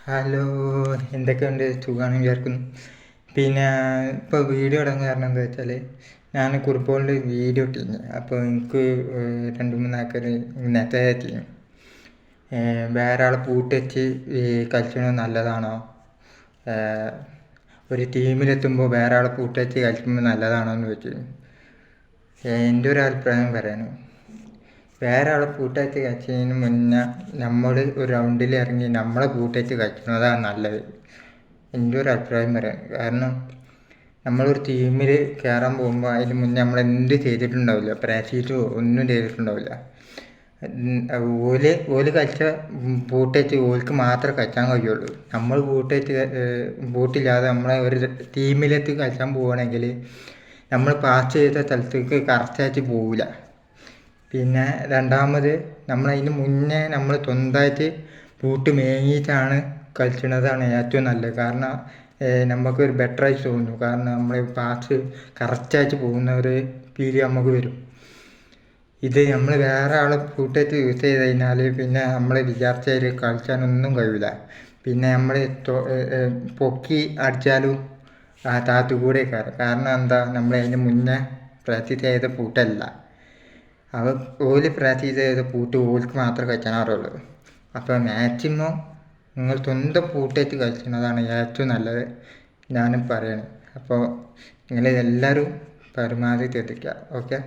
Hello, എന്തൊക്കെയുണ്ട്? സുഖമാണെന്ന് വിചാരിക്കുന്നു. പിന്നെ ഇപ്പോൾ വീഡിയോ ഇടാൻ കാരണം എന്താ വെച്ചാൽ ഞാൻ കുറിപ്പുകളിൽ വീഡിയോ ഇട്ടിരുന്നു. അപ്പോൾ എനിക്ക് രണ്ട് മൂന്ന് ആൾക്കാർ മെസ്സേജ് അയച്ചിരുന്നു. വേറെ ആളെ പൂട്ടിച്ച് കളിക്കുന്നത് നല്ലതാണോ, ഒരു ടീമിലെത്തുമ്പോൾ വേറെ ആളെ പൂട്ടിച്ച് കളിക്കുമ്പോൾ നല്ലതാണോ എന്ന് ചോദിച്ചിരുന്നു. എൻ്റെ ഒരു അഭിപ്രായം പറയാനും, വേറെ ആളെ കൂട്ടുവെച്ച് കളിച്ചതിന് മുന്നേ നമ്മൾ ഒരു റൗണ്ടിൽ ഇറങ്ങി നമ്മളെ കൂട്ടുവെച്ച് കളിക്കുന്നതാണ് നല്ലത്, എൻ്റെ ഒരു അഭിപ്രായം പറയാം. കാരണം നമ്മളൊരു ടീമിൽ കയറാൻ പോകുമ്പോൾ അതിന് മുന്നേ നമ്മൾ എന്ത് ചെയ്തിട്ടുണ്ടാവില്ല, പ്രാക്ടീസോ ഒന്നും ചെയ്തിട്ടുണ്ടാവില്ല. ഓല് കളിച്ച ബൂട്ടുവെച്ച് ഓൽക്ക് മാത്രമേ കളിക്കാൻ കഴിയുള്ളൂ. നമ്മൾ ബൂട്ടില്ലാതെ നമ്മളെ ഒരു ടീമിലേക്ക് കളിക്കാൻ പോവുകയാണെങ്കിൽ നമ്മൾ പാസ് ചെയ്ത സ്ഥലത്തേക്ക് കറക്റ്റായിട്ട് പോവില്ല. പിന്നെ രണ്ടാമത് നമ്മളതിന് മുന്നേ നമ്മൾ സ്വന്തമായിട്ട് ബൂട്ട് മേങ്ങിയിട്ടാണ് കളിക്കുന്നതാണ് ഏറ്റവും നല്ലത്. കാരണം നമുക്കൊരു ബെറ്ററായിട്ട് തോന്നും. കാരണം നമ്മൾ പാസ് കറക്റ്റായിട്ട് പോകുന്ന ഒരു ഫീല് നമുക്ക് വരും. ഇത് നമ്മൾ വേറെ ആളെ ബൂട്ടായിട്ട് യൂസ് ചെയ്ത് കഴിഞ്ഞാൽ പിന്നെ നമ്മൾ വിചാരിച്ചതിൽ കളിക്കാനൊന്നും കഴിയില്ല. പിന്നെ നമ്മൾ പൊക്കി അടിച്ചാലും താത്തുകൂടെ കാരണം എന്താ, നമ്മൾ അതിന് മുന്നേ പ്രാക്ടീസ് ചെയ്ത ബൂട്ടല്ല. ഓല് പ്രാക്ടീസ് ചെയ്ത ബൂട്ട് ഓൽക്ക് മാത്രമേ കളിക്കാറുള്ളൂ. അപ്പോൾ മാക്സിമം നിങ്ങൾ സ്വന്തം ബൂട്ടായിട്ട് കളിക്കുന്നതാണ് ഏറ്റവും നല്ലത് ഞാനും പറയണത്. അപ്പോൾ നിങ്ങളെല്ലാവരും പരമാവധി ശ്രദ്ധിക്കുക. ഓക്കെ.